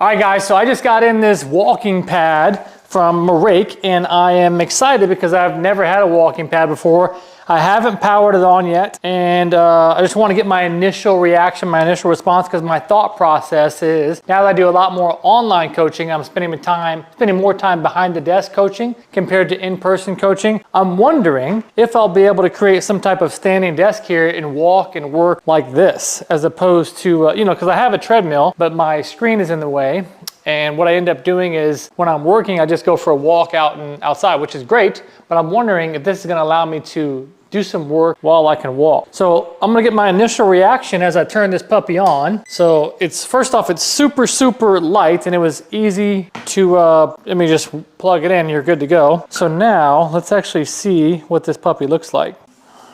All right guys, so I just got in this walking pad from Merach and I am excited because I've never had a walking pad before. I haven't powered it on yet, and I just want to get my initial reaction, my initial response, because my thought process is, now that I do a lot more online coaching, I'm spending more time behind the desk coaching compared to in-person coaching. I'm wondering if I'll be able to create some type of standing desk here and walk and work like this, as opposed to, because I have a treadmill, but my screen is in the way. And what I end up doing is when I'm working, I just go for a walk outside, which is great, but I'm wondering if this is gonna allow me to do some work while I can walk. So I'm gonna get my initial reaction as I turn this puppy on. So first off, it's super, super light and it was easy to, let me just plug it in, you're good to go. So now let's actually see what this puppy looks like.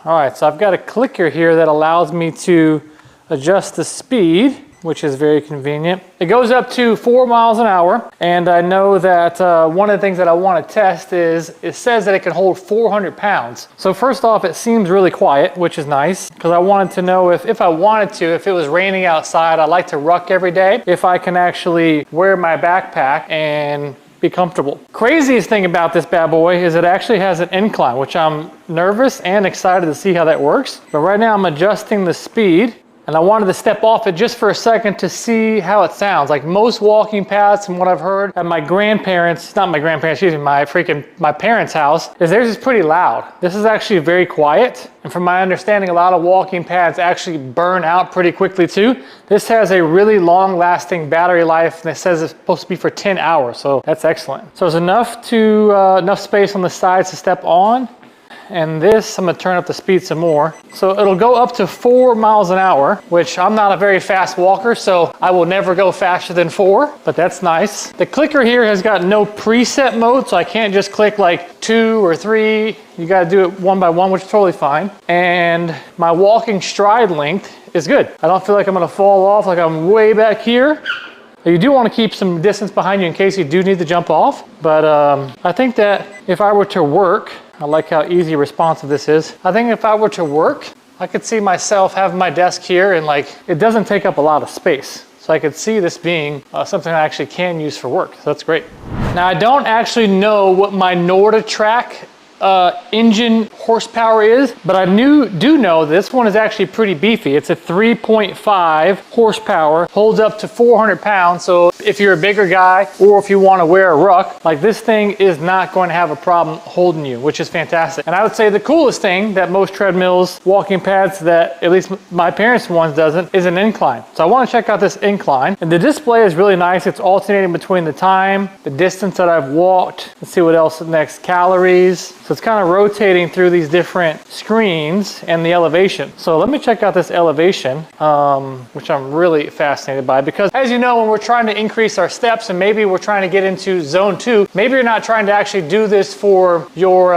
All right, so I've got a clicker here that allows me to adjust the speed, which is very convenient. It goes up to 4 miles an hour, and I know that one of the things that I want to test is, it says that it can hold 400 pounds. So first off, it seems really quiet, which is nice, because I wanted to know if I wanted to, if it was raining outside, I like to ruck every day, if I can actually wear my backpack and be comfortable. Craziest thing about this bad boy is it actually has an incline, which I'm nervous and excited to see how that works. But right now I'm adjusting the speed. And I wanted to step off it just for a second to see how it sounds. Like most walking paths, from what I've heard at my grandparents, not my grandparents, excuse me, my parents' house, is theirs is pretty loud. This is actually very quiet. And from my understanding, a lot of walking pads actually burn out pretty quickly too. This has a really long lasting battery life, and it says it's supposed to be for 10 hours. So that's excellent. So there's enough space on the sides to step on. And this, I'm gonna turn up the speed some more. So it'll go up to 4 miles an hour, which I'm not a very fast walker, so I will never go faster than 4, but that's nice. The clicker here has got no preset mode, so I can't just click like 2 or 3. You gotta do it one by one, which is totally fine. And my walking stride length is good. I don't feel like I'm gonna fall off like I'm way back here. You do want to keep some distance behind you in case you do need to jump off, but I think that if I were to work, I like how easy responsive this is. I think if I were to work, I could see myself having my desk here and it doesn't take up a lot of space. So I could see this being something I actually can use for work. So that's great. Now I don't actually know what my NovaTrack engine horsepower is, but I do know this one is actually pretty beefy. It's a 3.5 horsepower, holds up to 400 pounds. So if you're a bigger guy or if you want to wear a ruck, like this thing is not going to have a problem holding you, which is fantastic. And I would say the coolest thing that most treadmills, walking pads, that at least my parents' ones doesn't, is an incline. So I want to check out this incline, and the display is really nice. It's alternating between the time, the distance that I've walked. Let's see what else next. Calories. So it's kind of rotating through these different screens and the elevation. So let me check out this elevation, which I'm really fascinated by, because as you know, when we're trying to increase our steps and maybe we're trying to get into zone 2, maybe you're not trying to actually do this for your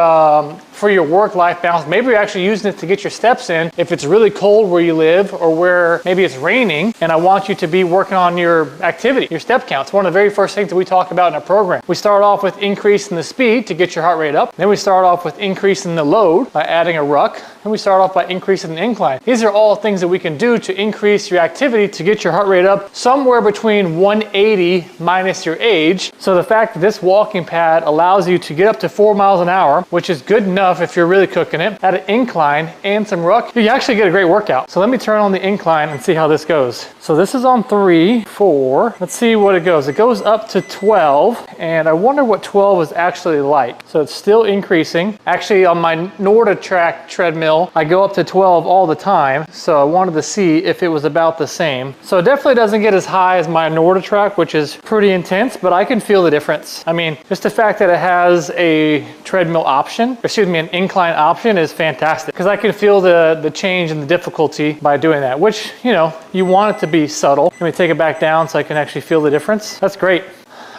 work-life balance. Maybe you're actually using it to get your steps in. If it's really cold where you live or where maybe it's raining, and I want you to be working on your activity, your step count. It's one of the very first things that we talk about in our program. We start off with increasing the speed to get your heart rate up. Then we start off with increasing the load by adding a ruck. And we start off by increasing the incline. These are all things that we can do to increase your activity to get your heart rate up somewhere between 180 minus your age. So the fact that this walking pad allows you to get up to 4 miles an hour, which is good enough if you're really cooking it, at an incline and some ruck, you actually get a great workout. So let me turn on the incline and see how this goes. So this is on 3, 4. Let's see what it goes. It goes up to 12, and I wonder what 12 is actually like. So it's still increasing. Actually, on my NovaTrack treadmill, I go up to 12 all the time. So I wanted to see if it was about the same. So it definitely doesn't get as high as my NovaTrack, which is pretty intense, but I can feel the difference. I mean, just the fact that it has a treadmill option, an incline option, is fantastic, because I can feel the change in the difficulty by doing that, which, you want it to be subtle. Let me take it back down so I can actually feel the difference. That's great.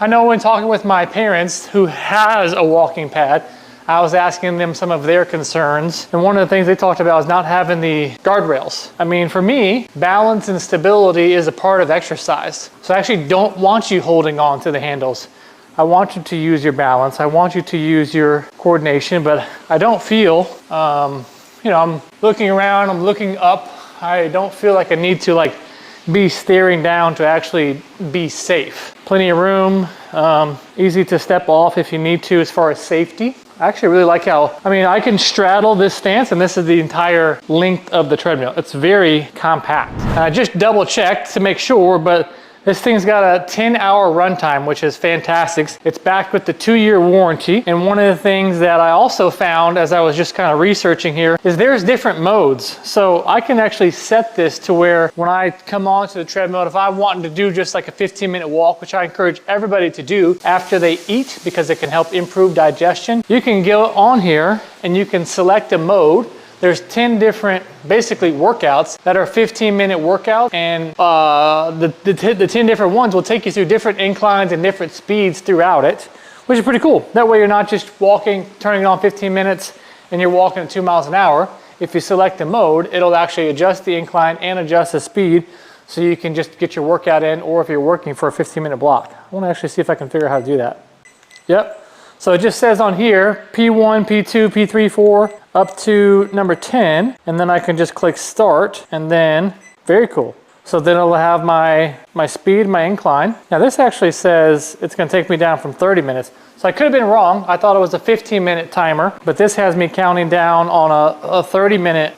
I know when talking with my parents who has a walking pad, I was asking them some of their concerns, and one of the things they talked about is not having the guardrails. I mean, for me, balance and stability is a part of exercise. So I actually don't want you holding on to the handles. I want you to use your balance. I want you to use your coordination, but I don't feel, I'm looking around, I'm looking up. I don't feel like I need to be staring down to actually be safe. Plenty of room, easy to step off if you need to as far as safety. I actually really like how, I mean, I can straddle this stance and this is the entire length of the treadmill. It's very compact. And I just double checked to make sure, but this thing's got a 10-hour runtime, which is fantastic. It's backed with the 2-year warranty. And one of the things that I also found as I was just kind of researching here is there's different modes. So I can actually set this to where when I come onto the treadmill, if I want to do just like a 15-minute walk, which I encourage everybody to do after they eat because it can help improve digestion, you can go on here and you can select a mode. There's 10 different, basically, workouts that are 15-minute workouts, and the 10 different ones will take you through different inclines and different speeds throughout it, which is pretty cool. That way you're not just walking, turning it on 15 minutes, and you're walking at 2 miles an hour. If you select a mode, it'll actually adjust the incline and adjust the speed, so you can just get your workout in, or if you're working for a 15-minute block. I want to actually see if I can figure out how to do that. Yep. So it just says on here, P1, P2, P3, 4, up to number 10, and then I can just click start, and then, very cool. So then it'll have my speed, my incline. Now this actually says it's gonna take me down from 30 minutes. So I could have been wrong. I thought it was a 15-minute timer, but this has me counting down on a 30-minute,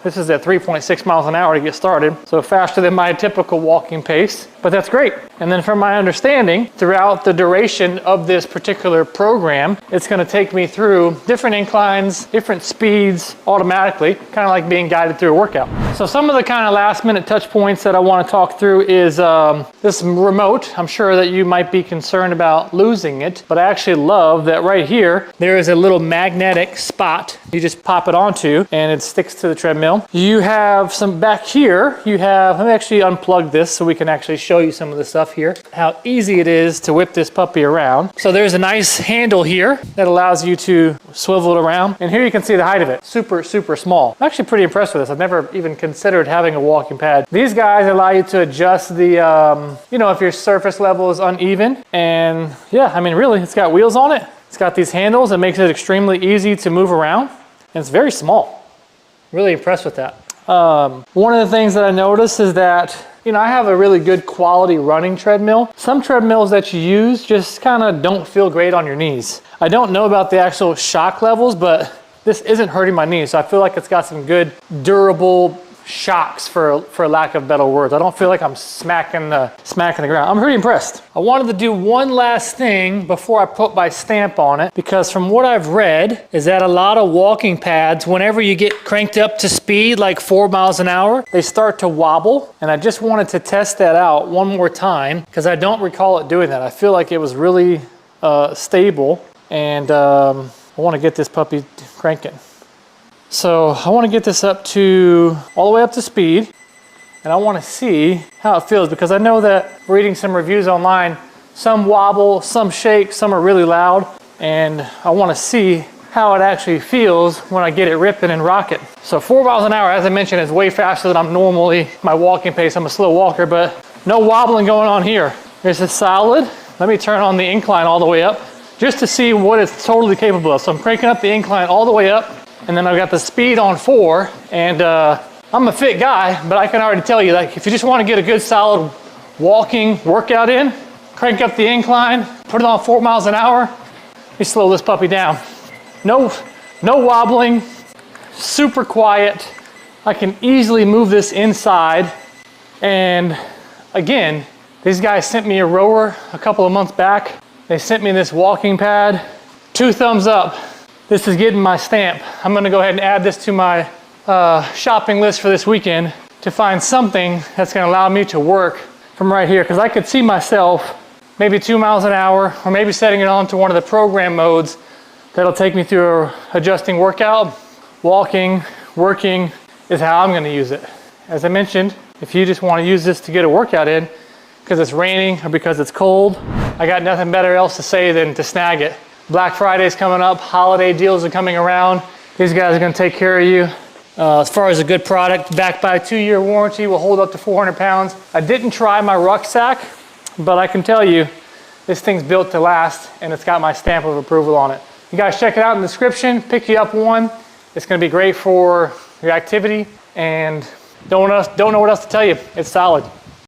this is at 3.6 miles an hour to get started. So faster than my typical walking pace, but that's great. And then from my understanding, throughout the duration of this particular program, it's gonna take me through different inclines, different speeds automatically, kind of like being guided through a workout. So some of the kind of last minute touch points that I wanna talk through is this remote. I'm sure that you might be concerned about losing it, but I actually love that right here, there is a little magnetic spot. You just pop it onto and it sticks to the treadmill. You have some back here, you have, let me actually unplug this so we can actually show you some of the stuff here, how easy it is to whip this puppy around. So there's a nice handle here that allows you to swivel it around. And here you can see the height of it, super, super small. I'm actually pretty impressed with this. I've never even considered having a walking pad. These guys allow you to adjust the, you know, if your surface level is uneven. And yeah, I mean, really, it's got wheels on it. It's got these handles that makes it extremely easy to move around. And it's very small. Really impressed with that. One of the things that I noticed is that, you know, I have a really good quality running treadmill. Some treadmills that you use just kind of don't feel great on your knees. I don't know about the actual shock levels, but this isn't hurting my knees. So I feel like it's got some good durable shocks, for lack of better words. I don't feel like I'm smacking the ground. I'm pretty impressed. I wanted to do one last thing before I put my stamp on it, because from what I've read is that a lot of walking pads, whenever you get cranked up to speed, like 4 miles an hour, they start to wobble. And I just wanted to test that out one more time because I don't recall it doing that. I feel like it was really stable, and I want to get this puppy cranking. So I want to get this up to all the way up to speed, and I want to see how it feels, because I know that reading some reviews online, some wobble, some shake, some are really loud, and I want to see how it actually feels when I get it ripping and rocking. So 4 miles an hour, as I mentioned, is way faster than I'm normally my walking pace. I'm a slow walker, but no wobbling going on here. This is solid. Let me turn on the incline all the way up just to see what it's totally capable of. So I'm cranking up the incline all the way up, and then I've got the speed on 4, and I'm a fit guy, but I can already tell you, like, if you just want to get a good solid walking workout in, crank up the incline, put it on 4 miles an hour. Let me slow this puppy down. No wobbling, super quiet. I can easily move this inside. And again, these guys sent me a rower a couple of months back. They sent me this walking pad. 2 thumbs up. This is getting my stamp. I'm gonna go ahead and add this to my shopping list for this weekend to find something that's gonna allow me to work from right here, because I could see myself maybe 2 miles an hour, or maybe setting it on to one of the program modes that'll take me through a adjusting workout. Walking, working is how I'm gonna use it. As I mentioned, if you just wanna use this to get a workout in because it's raining or because it's cold, I got nothing better else to say than to snag it. Black Friday's coming up, holiday deals are coming around. These guys are gonna take care of you. As far as a good product, backed by a 2-year warranty, will hold up to 400 pounds. I didn't try my rucksack, but I can tell you, this thing's built to last, and it's got my stamp of approval on it. You guys check it out in the description, pick you up one. It's gonna be great for your activity, and Don't know what else to tell you. It's solid.